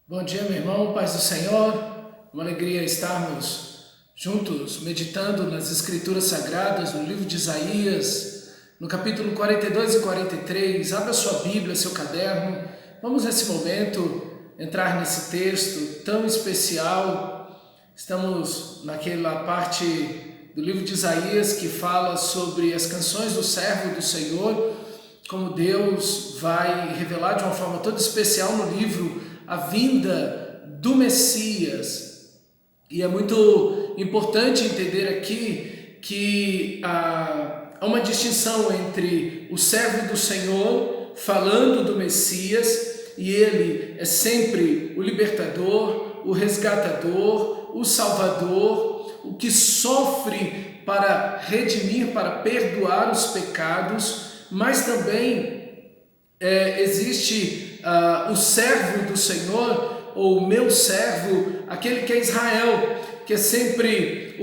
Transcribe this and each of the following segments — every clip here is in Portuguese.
Bom dia, meu irmão, paz do Senhor. Uma alegria estarmos juntos meditando nas Escrituras Sagradas, no livro de Isaías, no capítulo 42 e 43. Abra sua Bíblia, seu caderno. Vamos nesse momento entrar nesse texto tão especial. Estamos naquela parte do livro de Isaías que fala sobre as canções do servo do Senhor, como Deus vai revelar de uma forma toda especial no livro a vinda do Messias. E é muito importante entender aqui que há uma distinção entre o servo do Senhor falando do Messias, e ele é sempre o libertador, o resgatador, o salvador, o que sofre para redimir, para perdoar os pecados, mas também existe o servo do Senhor, ou o meu servo, aquele que é Israel, que é sempre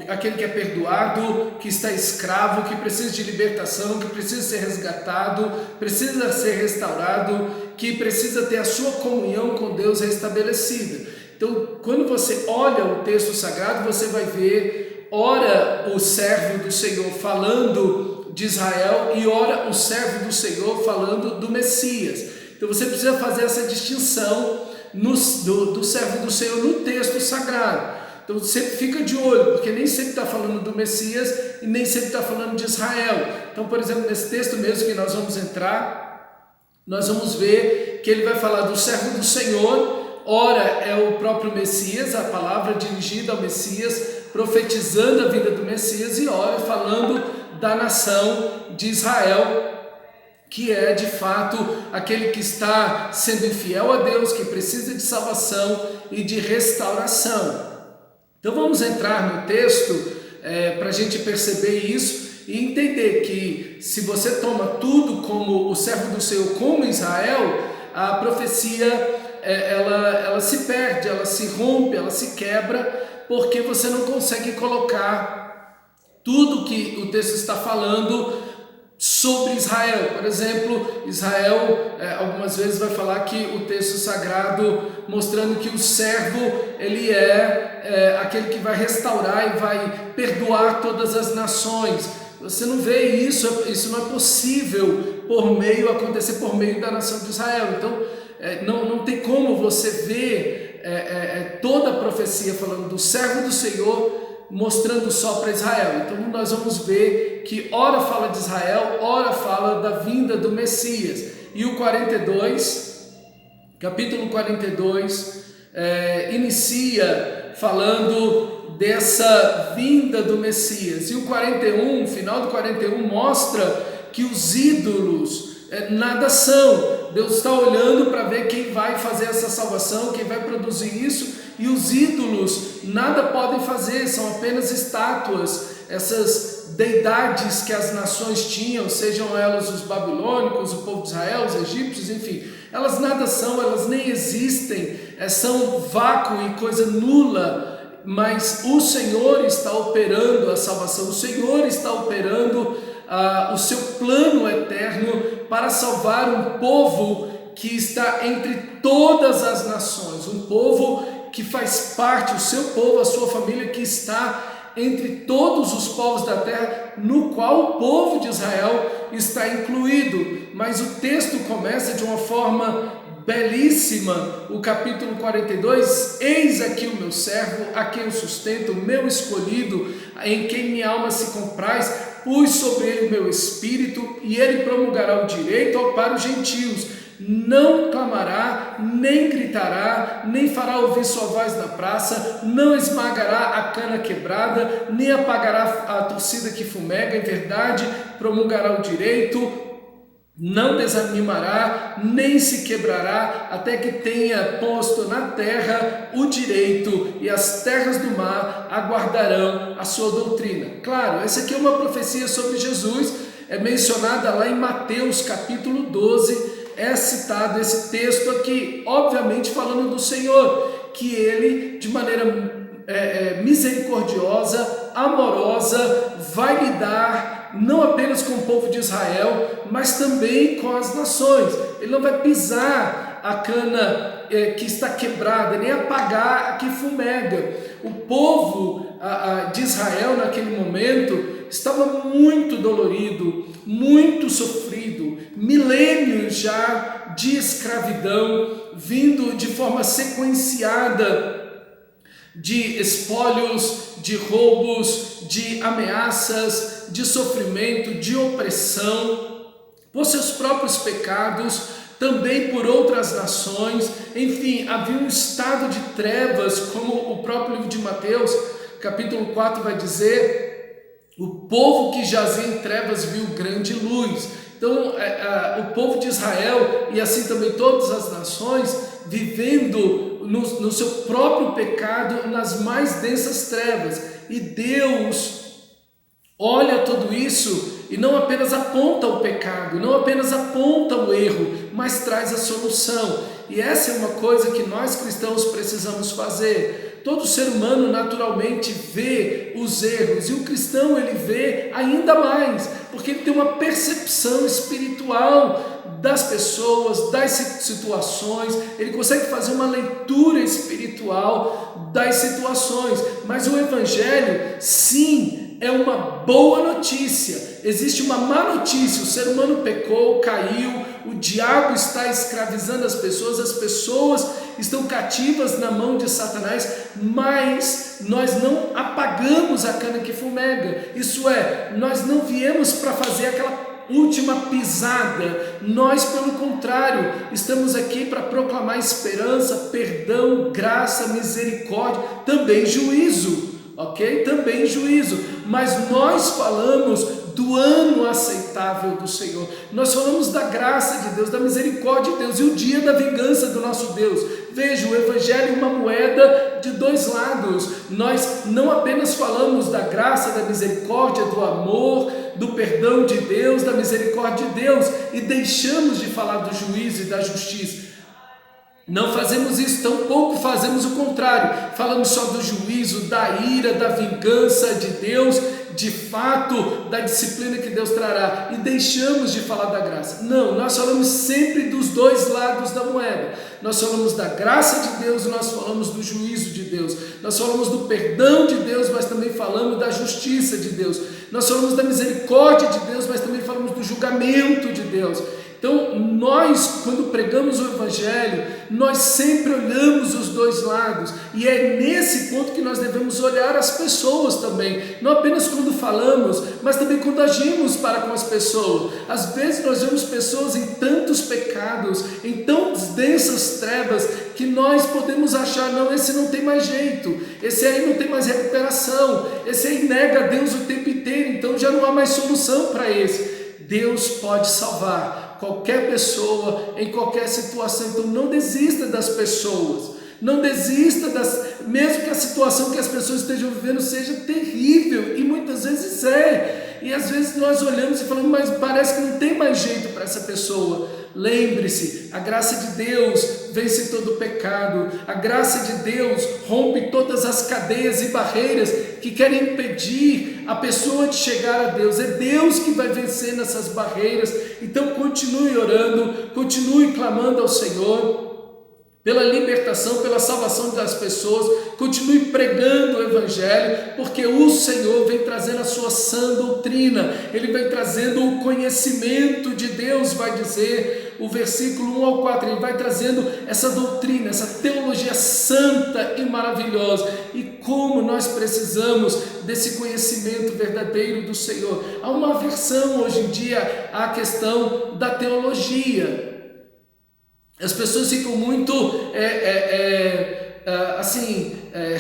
aquele que é perdoado, que está escravo, que precisa de libertação, que precisa ser resgatado, precisa ser restaurado, que precisa ter a sua comunhão com Deus restabelecida. Então, quando você olha o texto sagrado, você vai ver, ora o servo do Senhor falando de Israel e ora o servo do Senhor falando do Messias. Então você precisa fazer essa distinção do servo do Senhor no texto sagrado. Então sempre fica de olho, porque nem sempre está falando do Messias e nem sempre está falando de Israel. Então, por exemplo, nesse texto mesmo que nós vamos entrar, nós vamos ver que ele vai falar do servo do Senhor. Ora é o próprio Messias, a palavra dirigida ao Messias, profetizando a vida do Messias, e ora falando da nação de Israel, que é de fato aquele que está sendo infiel a Deus, que precisa de salvação e de restauração. Então vamos entrar no texto para a gente perceber isso e entender que se você toma tudo como o servo do Senhor, como Israel, a profecia ela se perde, ela se rompe, ela se quebra, porque você não consegue colocar tudo que o texto está falando sobre Israel. Por exemplo, Israel algumas vezes vai falar que o texto sagrado mostrando que o servo ele é aquele que vai restaurar e vai perdoar todas as nações. Você não vê isso, isso não é possível acontecer por meio da nação de Israel. Então não tem como você ver toda a profecia falando do servo do Senhor mostrando só para Israel. Então nós vamos ver que ora fala de Israel, ora fala da vinda do Messias. E o 42, capítulo 42, inicia falando dessa vinda do Messias. E o 41, final do 41, mostra que os ídolos nada são. Deus está olhando para ver quem vai fazer essa salvação, quem vai produzir isso, e os ídolos nada podem fazer, são apenas estátuas, essas deidades que as nações tinham, sejam elas os babilônicos, o povo de Israel, os egípcios, enfim, elas nada são, elas nem existem, são vácuo e coisa nula, mas o Senhor está operando a salvação, o Senhor está operando o seu plano eterno para salvar um povo que está entre todas as nações, um povo que faz parte, o seu povo, a sua família, que está entre todos os povos da terra, no qual o povo de Israel está incluído. Mas o texto começa de uma forma belíssima, o capítulo 42, eis aqui o meu servo, a quem eu sustento, o meu escolhido, em quem minha alma se compraz, pus sobre ele o meu espírito, e ele promulgará o direito para os gentios, não clamará, nem gritará, nem fará ouvir sua voz na praça, não esmagará a cana quebrada, nem apagará a torcida que fumega, em verdade promulgará o direito, não desanimará, nem se quebrará, até que tenha posto na terra o direito, e as terras do mar aguardarão a sua doutrina. Claro, essa aqui é uma profecia sobre Jesus, é mencionada lá em Mateus capítulo 12, é citado esse texto aqui, obviamente falando do Senhor, que ele de maneira misericordiosa, amorosa, vai lidar não apenas com o povo de Israel, mas também com as nações. Ele não vai pisar a cana que está quebrada, nem apagar a que fumega. O povo de Israel naquele momento estava muito dolorido, muito sofrido, milênios já de escravidão, vindo de forma sequenciada de espólios, de roubos, de ameaças, de sofrimento, de opressão, por seus próprios pecados, também por outras nações. Enfim, havia um estado de trevas, como o próprio livro de Mateus, capítulo 4 vai dizer: o povo que jazia em trevas viu grande luz. Então, o povo de Israel, e assim também todas as nações, vivendo no seu próprio pecado, nas mais densas trevas. E Deus olha tudo isso e não apenas aponta o pecado, não apenas aponta o erro, mas traz a solução. E essa é uma coisa que nós cristãos precisamos fazer. Todo ser humano naturalmente vê os erros, e o cristão ele vê ainda mais, porque ele tem uma percepção espiritual das pessoas, das situações, ele consegue fazer uma leitura espiritual das situações. Mas o Evangelho, sim, é uma boa notícia. Existe uma má notícia: o ser humano pecou, caiu, o diabo está escravizando as pessoas estão cativas na mão de Satanás, mas nós não apagamos a cana que fumega. Isso é, nós não viemos para fazer aquela última pisada. Nós, pelo contrário, estamos aqui para proclamar esperança, perdão, graça, misericórdia, também juízo, ok? Também juízo. Mas nós falamos do ano aceitável do Senhor, nós falamos da graça de Deus, da misericórdia de Deus e o dia da vingança do nosso Deus. Veja, o Evangelho é uma moeda de dois lados. Nós não apenas falamos da graça, da misericórdia, do amor, do perdão de Deus, da misericórdia de Deus, e deixamos de falar do juízo e da justiça. Não fazemos isso, tampouco fazemos o contrário. Falamos só do juízo, da ira, da vingança de Deus, de fato, da disciplina que Deus trará, e deixamos de falar da graça. Não, nós falamos sempre dos dois lados da moeda. Nós falamos da graça de Deus, nós falamos do juízo de Deus. Nós falamos do perdão de Deus, mas também falamos da justiça de Deus. Nós falamos da misericórdia de Deus, mas também falamos do julgamento de Deus. Então, nós, quando pregamos o Evangelho, nós sempre olhamos os dois lados, e é nesse ponto que nós devemos olhar as pessoas também, não apenas quando falamos, mas também quando agimos para com as pessoas. Às vezes nós vemos pessoas em tantos pecados, em tão densas trevas, que nós podemos achar: não, esse não tem mais jeito, esse aí não tem mais recuperação, esse aí nega a Deus o tempo inteiro, então já não há mais solução para esse. Deus pode salvar qualquer pessoa em qualquer situação. Então não desista das pessoas, não desista mesmo que a situação que as pessoas estejam vivendo seja terrível, e muitas vezes e às vezes nós olhamos e falamos: mas parece que não tem mais jeito para essa pessoa. Lembre-se, a graça de Deus vence todo o pecado, a graça de Deus rompe todas as cadeias e barreiras que querem impedir a pessoa de chegar a Deus. É Deus que vai vencer nessas barreiras. Então continue orando, continue clamando ao Senhor pela libertação, pela salvação das pessoas, continue pregando o Evangelho, porque o Senhor vem trazendo a sua sã doutrina, Ele vem trazendo o conhecimento de Deus, vai dizer o versículo 1 ao 4, Ele vai trazendo essa doutrina, essa teologia santa e maravilhosa. E como nós precisamos desse conhecimento verdadeiro do Senhor. Há uma aversão hoje em dia à questão da teologia. As pessoas ficam muito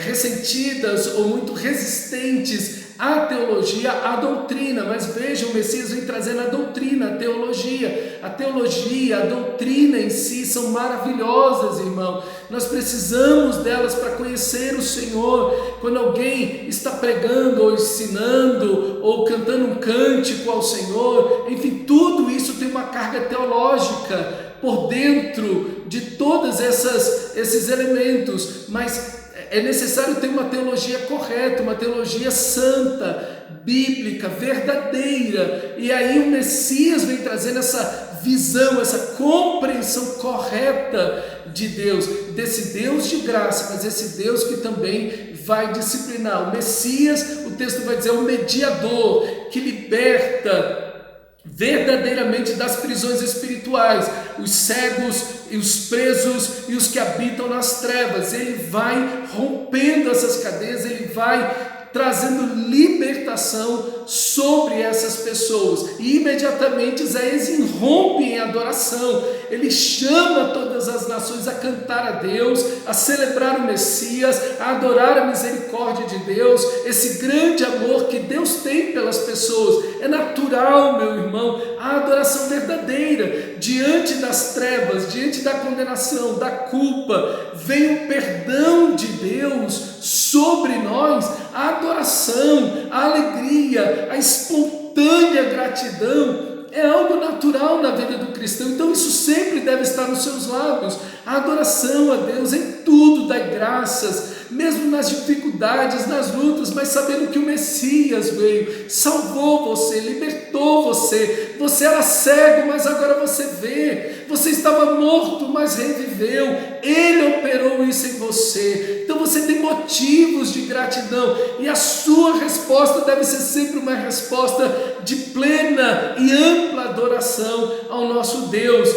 ressentidas ou muito resistentes à teologia, à doutrina. Mas vejam, o Messias vem trazendo a doutrina, a teologia. A teologia, a doutrina em si são maravilhosas, irmão. Nós precisamos delas para conhecer o Senhor. Quando alguém está pregando ou ensinando ou cantando um cântico ao Senhor, enfim, tudo isso tem uma carga teológica por dentro de todos esses elementos, mas é necessário ter uma teologia correta, uma teologia santa, bíblica, verdadeira. E aí o Messias vem trazendo essa visão, essa compreensão correta de Deus, desse Deus de graça, mas esse Deus que também vai disciplinar. O Messias, o texto vai dizer, é o mediador que liberta verdadeiramente das prisões espirituais, os cegos e os presos e os que habitam nas trevas. Ele vai rompendo essas cadeias, ele vai trazendo libertação sobre essas pessoas, e imediatamente Isaías irrompe em adoração. Ele chama todas as nações a cantar a Deus, a celebrar o Messias, a adorar a misericórdia de Deus, esse grande amor que Deus tem pelas pessoas. É natural, meu irmão, a adoração verdadeira. Diante das trevas, diante da condenação, da culpa, vem o perdão de Deus sobre nós, a adoração, a alegria, a espontânea gratidão é algo natural na vida do cristão. Então isso sempre deve estar nos seus lábios. A adoração a Deus em tudo, dai graças, mesmo nas dificuldades, nas lutas, mas sabendo que o Messias veio, salvou você, libertou você. Você era cego, mas agora você vê. Você estava morto, mas reviveu. Ele operou isso em você. Então você tem motivos de gratidão, e a sua resposta deve ser sempre uma resposta de plena e ampla adoração ao nosso Deus.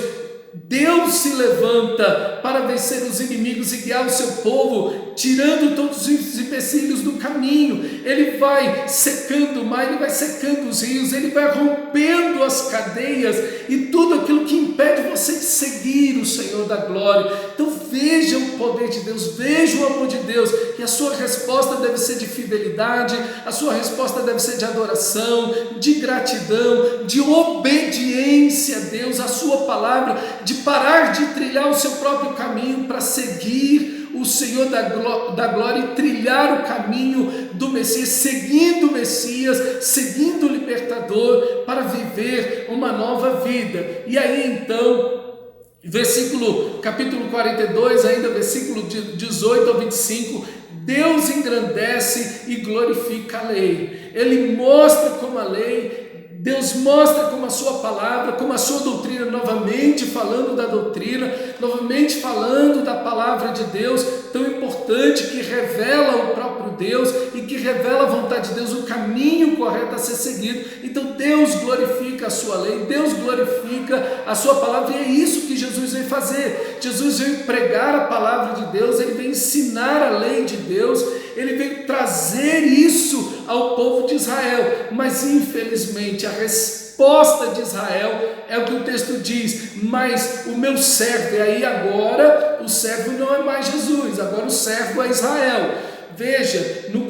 Deus se levanta para vencer os inimigos e guiar o seu povo, tirando todos os empecilhos do caminho. Ele vai secando o mar, ele vai secando os rios, ele vai rompendo as cadeias e tudo aquilo que impede você de seguir o Senhor da glória. Então veja o poder de Deus, veja o amor de Deus, e a sua resposta deve ser de fidelidade, a sua resposta deve ser de adoração, de gratidão, de obediência a Deus, a sua palavra, de parar de trilhar o seu próprio caminho para seguir o Senhor da glória e trilhar o caminho do Messias, seguindo o Messias, seguindo o libertador, para viver uma nova vida. E aí então, capítulo 42, ainda versículo 18 ao 25, Deus engrandece e glorifica a lei. Ele mostra como a lei, Deus mostra como a sua palavra, como a sua doutrina, novamente falando da doutrina, novamente falando da palavra de Deus, tão importante, que revela o próprio Deus e que revela a vontade de Deus, o caminho correto a ser seguido. Então Deus glorifica a sua lei, Deus glorifica a sua palavra, e é isso que Jesus veio fazer. Jesus veio pregar a palavra de Deus, ele veio ensinar a lei de Deus, ele veio trazer isso ao povo de Israel, mas infelizmente a resposta de Israel é o que o texto diz: mas o meu servo, e aí agora o servo não é mais Jesus, agora o servo é Israel. Veja, no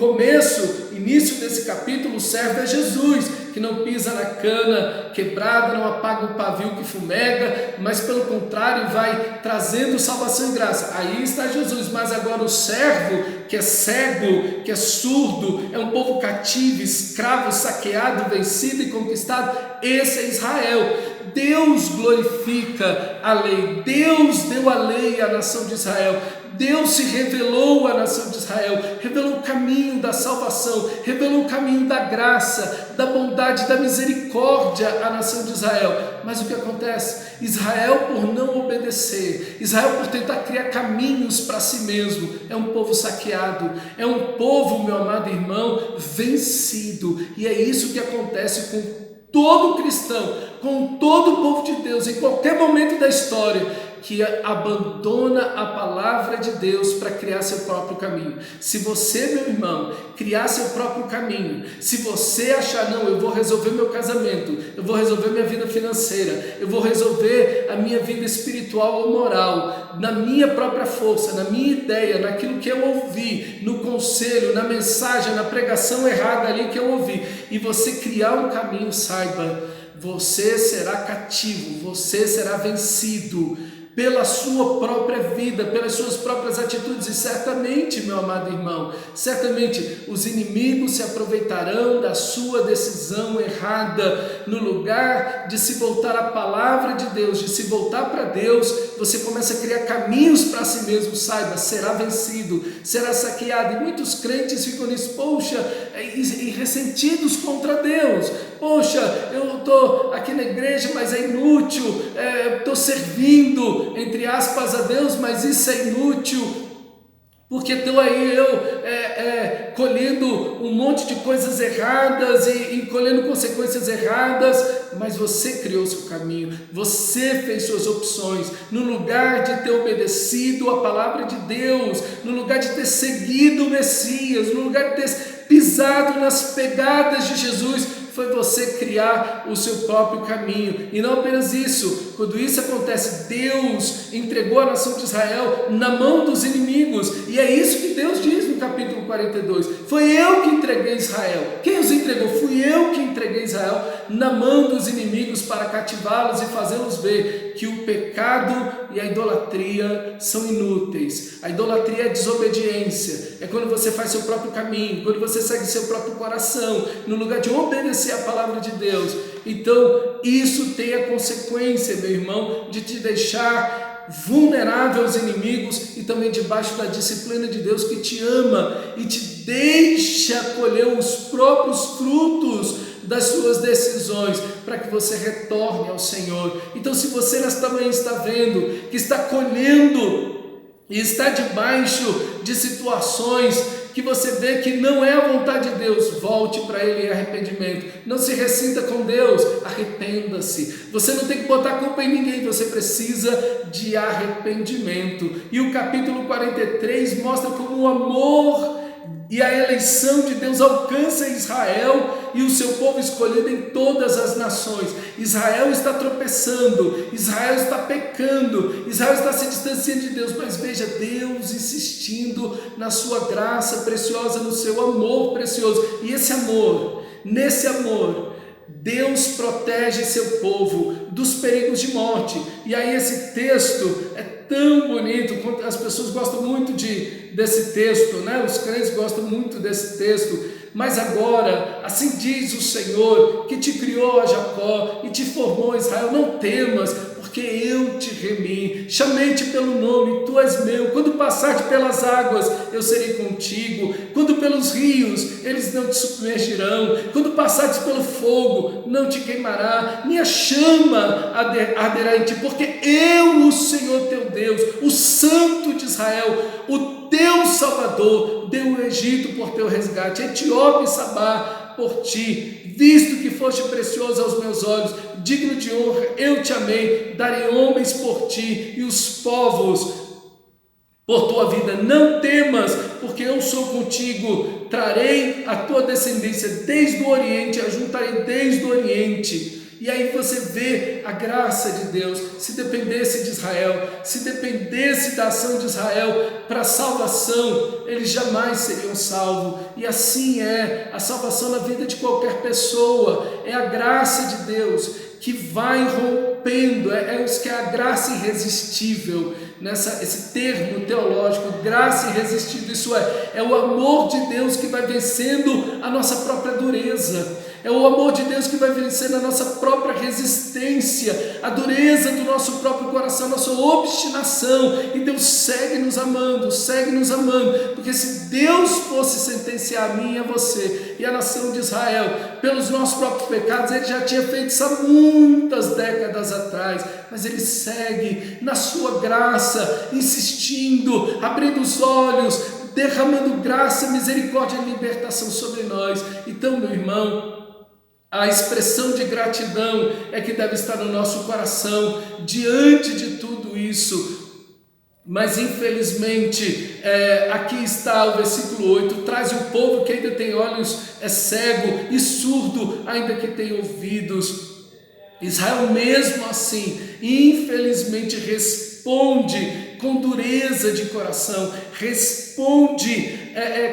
início desse capítulo, o servo é Jesus, que não pisa na cana quebrada, não apaga o pavio que fumega, mas pelo contrário vai trazendo salvação e graça. Aí está Jesus. Mas agora o servo, que é cego, que é surdo, é um povo cativo, escravo, saqueado, vencido e conquistado, esse é Israel. Deus glorifica a lei, Deus deu a lei à nação de Israel, Deus se revelou à nação de Israel, revelou o caminho da salvação, revelou o caminho da graça, da bondade, da misericórdia à nação de Israel. Mas o que acontece? Israel, por não obedecer, Israel, por tentar criar caminhos para si mesmo, é um povo saqueado, é um povo, meu amado irmão, vencido. E é isso que acontece com todo cristão, com todo o povo de Deus, em qualquer momento da história, que abandona a palavra de Deus para criar seu próprio caminho. Se você, meu irmão, criar seu próprio caminho, se você achar, não, eu vou resolver meu casamento, eu vou resolver minha vida financeira, eu vou resolver a minha vida espiritual ou moral, na minha própria força, na minha ideia, naquilo que eu ouvi, no conselho, na mensagem, na pregação errada ali que eu ouvi, e você criar um caminho, saiba, você será cativo, você será vencido. pela sua própria vida, pelas suas próprias atitudes, e certamente, meu amado irmão, certamente os inimigos se aproveitarão da sua decisão errada. No lugar de se voltar à palavra de Deus, de se voltar para Deus, você começa a criar caminhos para si mesmo. Saiba, será vencido, será saqueado, e muitos crentes ficam nisso, poxa, e ressentidos contra Deus. Poxa, eu estou aqui na igreja, mas é inútil, estou servindo, entre aspas, a Deus, mas isso é inútil, porque estou aí colhendo um monte de coisas erradas e colhendo consequências erradas. Mas você criou seu caminho, você fez suas opções, no lugar de ter obedecido a palavra de Deus, no lugar de ter seguido o Messias, no lugar de ter pisado nas pegadas de Jesus, foi você criar o seu próprio caminho. E não apenas isso, quando isso acontece, Deus entregou a nação de Israel na mão dos inimigos, e é isso que Deus diz no capítulo 42, foi eu que entreguei Israel. Quem os entregou? Fui eu que entreguei Israel na mão dos inimigos para cativá-los e fazê-los ver que o pecado e a idolatria são inúteis. A idolatria é desobediência, é quando você faz seu próprio caminho, quando você segue seu próprio coração, no lugar de obedecer a palavra de Deus. Então isso tem a consequência, meu irmão, de te deixar vulnerável aos inimigos e também debaixo da disciplina de Deus, que te ama e te deixa colher os próprios frutos das suas decisões, para que você retorne ao Senhor. Então, se você nesta manhã está vendo que está colhendo e está debaixo de situações que você vê que não é a vontade de Deus, volte para Ele em arrependimento. Não se ressinta com Deus, arrependa-se. Você não tem que botar culpa em ninguém, você precisa de arrependimento. E o capítulo 43 mostra como o amor e a eleição de Deus alcança Israel e o seu povo escolhido em todas as nações. Israel está tropeçando, Israel está pecando, Israel está se distanciando de Deus, mas veja, Deus insistindo na sua graça preciosa, no seu amor precioso. E esse amor, nesse amor, Deus protege seu povo dos perigos de morte. E aí esse texto é tão bonito, as pessoas gostam muito desse texto, né? Os crentes gostam muito desse texto. Mas agora, assim diz o Senhor, que te criou a Jacó e te formou Israel, não temas, porque eu te remi, chamei-te pelo nome, tu és meu. Quando passares pelas águas, eu serei contigo. Quando pelos rios, eles não te submergirão. Quando passares pelo fogo, não te queimará, nem a chama arderá em ti, porque eu, o Senhor teu Deus, o Santo de Israel, o teu Salvador, deu o Egito por teu resgate, Etiópia e Sabá por ti, visto que foste precioso aos meus olhos, digno de honra, eu te amei, darei homens por ti e os povos por tua vida. Não temas, porque eu sou contigo, trarei a tua descendência desde o Oriente, a juntarei desde o Oriente. E aí você vê a graça de Deus. Se dependesse de Israel, se dependesse da ação de Israel para a salvação, eles jamais seriam salvos. E assim é a salvação na vida de qualquer pessoa. É a graça de Deus que vai rompendo, que é a graça irresistível. Esse termo teológico, graça irresistível, isso é o amor de Deus que vai vencendo a nossa própria dureza. É o amor de Deus que vai vencendo a nossa própria resistência, a dureza do nosso próprio coração, a nossa obstinação. E Deus segue nos amando, porque se Deus fosse sentenciar a mim e a você e a nação de Israel pelos nossos próprios pecados, Ele já tinha feito isso há muitas décadas atrás. Mas Ele segue na sua graça, insistindo, abrindo os olhos, derramando graça, misericórdia e libertação sobre nós. Então, meu irmão, a expressão de gratidão é que deve estar no nosso coração diante de tudo isso. Mas infelizmente, aqui está o versículo 8, traz o povo que ainda tem olhos, é cego, e surdo, ainda que tem ouvidos. Israel mesmo assim, infelizmente, responde com dureza de coração, responde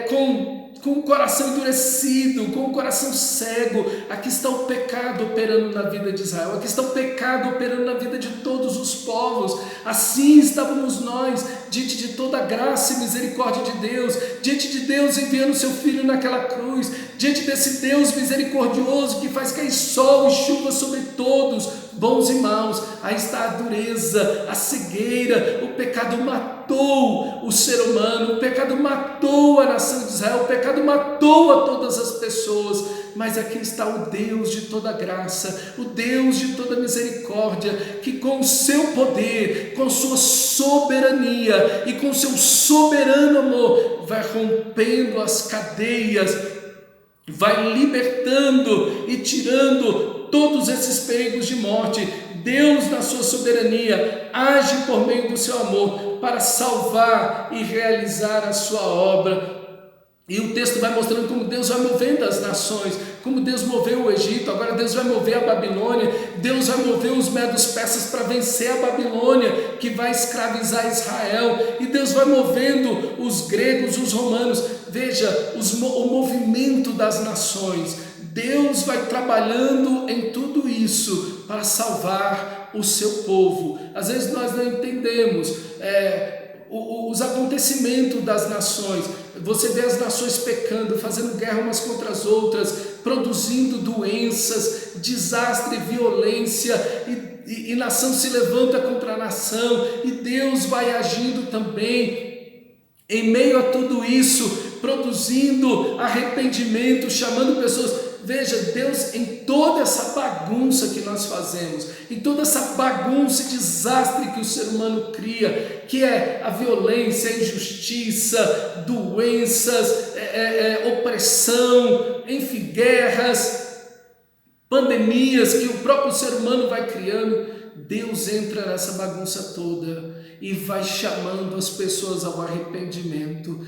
com com o coração endurecido, com o coração cego. Aqui está o pecado operando na vida de Israel, aqui está o pecado operando na vida de todos os povos. Assim estávamos nós, diante de toda a graça e misericórdia de Deus, diante de Deus enviando seu Filho naquela cruz, diante desse Deus misericordioso que faz cair sol e chuva sobre todos, bons e maus. Aí está a dureza, a cegueira. O pecado matou o ser humano, o pecado matou a nação de Israel, o pecado matou a todas as pessoas. Mas aqui está o Deus de toda graça, o Deus de toda misericórdia, que com o seu poder, com sua soberania e com seu soberano amor, vai rompendo as cadeias, vai libertando e tirando todos esses perigos de morte. Deus, na sua soberania, age por meio do seu amor para salvar e realizar a sua obra. E o texto vai mostrando como Deus vai movendo as nações, como Deus moveu o Egito, agora Deus vai mover a Babilônia, Deus vai mover os medos-persas para vencer a Babilônia, que vai escravizar Israel, e Deus vai movendo os gregos, os romanos. Veja, o movimento das nações. Deus vai trabalhando em tudo isso para salvar o seu povo. Às vezes nós não entendemos os acontecimentos das nações. Você vê as nações pecando, fazendo guerra umas contra as outras, produzindo doenças, desastre, violência, e nação se levanta contra a nação, e Deus vai agindo também em meio a tudo isso, produzindo arrependimento, chamando pessoas. Veja, Deus, em toda essa bagunça que nós fazemos, em toda essa bagunça e desastre que o ser humano cria, que é a violência, a injustiça, doenças, opressão, enfim, guerras, pandemias que o próprio ser humano vai criando, Deus entra nessa bagunça toda e vai chamando as pessoas ao arrependimento.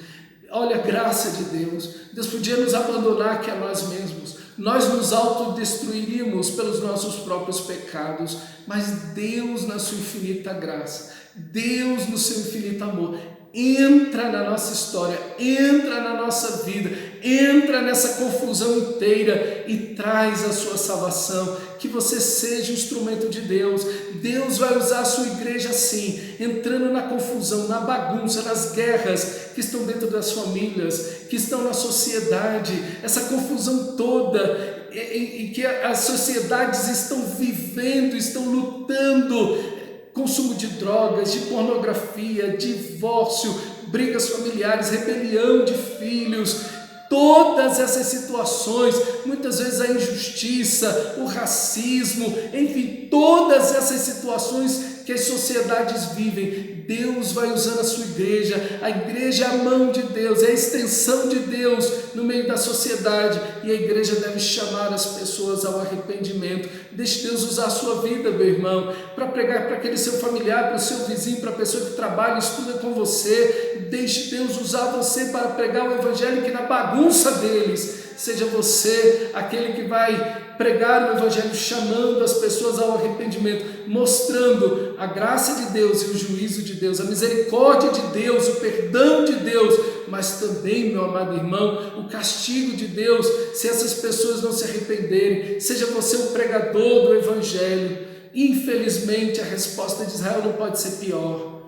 Olha a graça de Deus. Deus podia nos abandonar aqui a nós mesmos, nós nos autodestruiríamos pelos nossos próprios pecados, mas Deus, na sua infinita graça, Deus no seu infinito amor, entra na nossa história, entra na nossa vida, entra nessa confusão inteira e traz a sua salvação. Que você seja um instrumento de Deus. Deus vai usar a sua igreja assim, entrando na confusão, na bagunça, nas guerras que estão dentro das famílias, que estão na sociedade, essa confusão toda em que as sociedades estão vivendo, estão lutando. Consumo de drogas, de pornografia, divórcio, brigas familiares, rebelião de filhos, todas essas situações, muitas vezes a injustiça, o racismo, enfim, todas essas situações que as sociedades vivem, Deus vai usando a sua igreja. A igreja é a mão de Deus, é a extensão de Deus no meio da sociedade, e a igreja deve chamar as pessoas ao arrependimento. Deixe Deus usar a sua vida, meu irmão, para pregar para aquele seu familiar, para o seu vizinho, para a pessoa que trabalha, estuda com você. Deixe Deus usar você para pregar o evangelho, que na bagunça deles seja você aquele que vai pregar o evangelho, chamando as pessoas ao arrependimento, mostrando a graça de Deus e o juízo de Deus, a misericórdia de Deus, o perdão de Deus, mas também, meu amado irmão, o castigo de Deus se essas pessoas não se arrependerem. Seja você o pregador do evangelho. Infelizmente, a resposta de Israel não pode ser pior.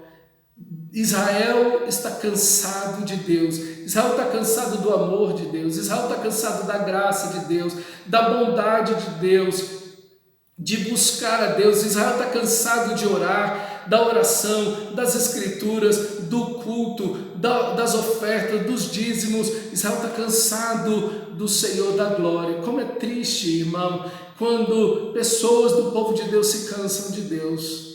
Israel está cansado de Deus, Israel está cansado do amor de Deus, Israel está cansado da graça de Deus, da bondade de Deus, de buscar a Deus. Israel está cansado de orar, da oração, das escrituras, do culto, das ofertas, dos dízimos. Israel está cansado do Senhor da glória. Como é triste, irmão, quando pessoas do povo de Deus se cansam de Deus.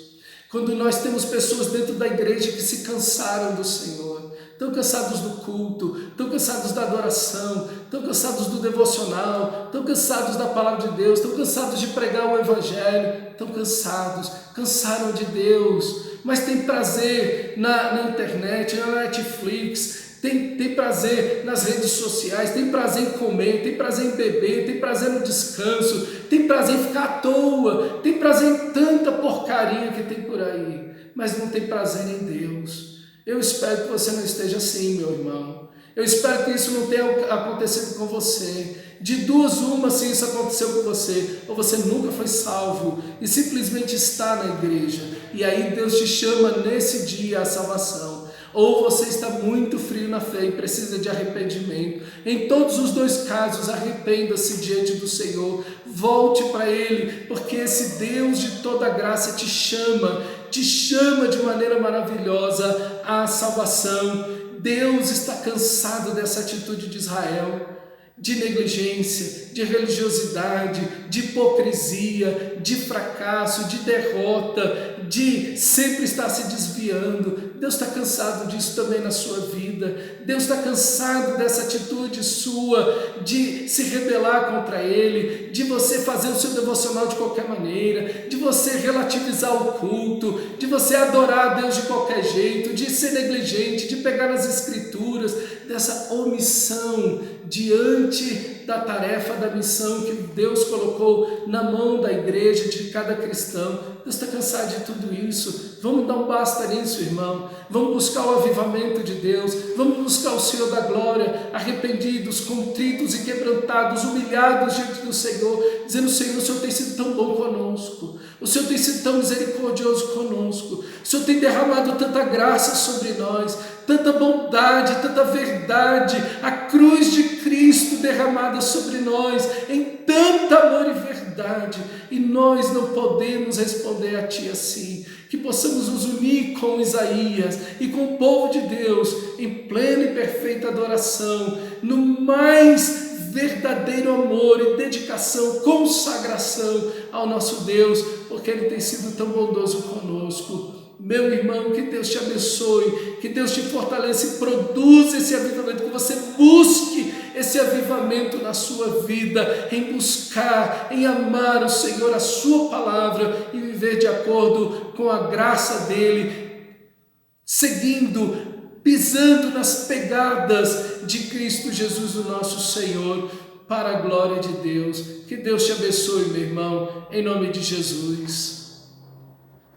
Quando nós temos pessoas dentro da igreja que se cansaram do Senhor, estão cansados do culto, estão cansados da adoração, estão cansados do devocional, estão cansados da palavra de Deus, estão cansados de pregar o evangelho, estão cansados, cansaram de Deus, mas tem prazer na internet, na Netflix, tem prazer nas redes sociais, tem prazer em comer, tem prazer em beber, tem prazer no descanso, tem prazer em ficar à toa, tem prazer em tanta porcaria que tem por aí, mas não tem prazer em Deus. Eu espero que você não esteja assim, meu irmão. Eu espero que isso não tenha acontecido com você. De duas, uma, se isso aconteceu com você, ou você nunca foi salvo e simplesmente está na igreja, e aí Deus te chama nesse dia à salvação. Ou você está muito frio na fé e precisa de arrependimento. Em todos os dois casos, arrependa-se diante do Senhor, volte para Ele, porque esse Deus de toda graça te chama de maneira maravilhosa à salvação. Deus está cansado dessa atitude de Israel, de negligência, de religiosidade, de hipocrisia, de fracasso, de derrota, de sempre estar se desviando. Deus está cansado disso também na sua vida. Deus está cansado dessa atitude sua de se rebelar contra Ele, de você fazer o seu devocional de qualquer maneira, de você relativizar o culto, de você adorar a Deus de qualquer jeito, de ser negligente, de pegar as Escrituras, dessa omissão diante da tarefa, da missão que Deus colocou na mão da igreja, de cada cristão. Deus está cansado de tudo isso. Vamos dar um basta nisso, irmão. Vamos buscar o avivamento de Deus. Vamos buscar o Senhor da glória, arrependidos, contritos e quebrantados, humilhados diante do Senhor, dizendo: Senhor, o Senhor tem sido tão bom conosco. O Senhor tem sido tão misericordioso conosco. O Senhor tem derramado tanta graça sobre nós, tanta bondade, tanta verdade, a cruz de Cristo derramada sobre nós, em tanto amor e verdade, e nós não podemos responder a Ti assim. Que possamos nos unir com Isaías e com o povo de Deus em plena e perfeita adoração, no mais verdadeiro amor e dedicação, consagração ao nosso Deus, porque Ele tem sido tão bondoso conosco. Meu irmão, que Deus te abençoe, que Deus te fortaleça e produza esse avivamento, que você busque esse avivamento na sua vida, em buscar, em amar o Senhor, a sua palavra, e viver de acordo com a graça dEle, seguindo, pisando nas pegadas de Cristo Jesus, o nosso Senhor, para a glória de Deus. Que Deus te abençoe, meu irmão, em nome de Jesus.